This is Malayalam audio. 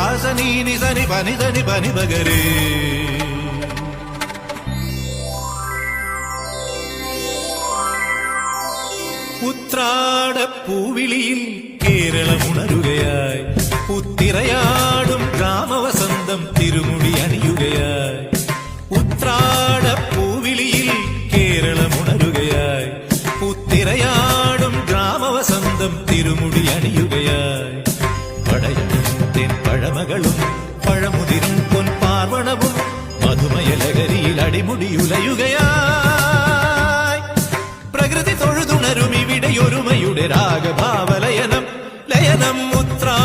സാസനി നിസനി പനി സനി പനി പകരേ. ഉത്രാടപ്പൂവിളിയിൽ കേരളമുണരുകയായി, പുത്തിറയാടും ഗ്രാമവസന്തം തിരുമുടി അണിയുകയായി. ഉത്രാടപ്പൂവിളിയിൽ കേരളമുണരുകയായി, പുത്തിറയാടും ഗ്രാമവസന്തം തിരുമുടി അണിയുകയായി. പടയണും തെൻ പഴമകളും പഴമുതിരും പൊൻപാർവണവും മധുമയലകരിയിൽ അടിമുടിയുലയുകയായി. പ്രകൃതി തൊഴുതുണരും ഇവിടെയൊരുമയുടെ രാഗഭാവലയനം ലയനം. ഉത്രാ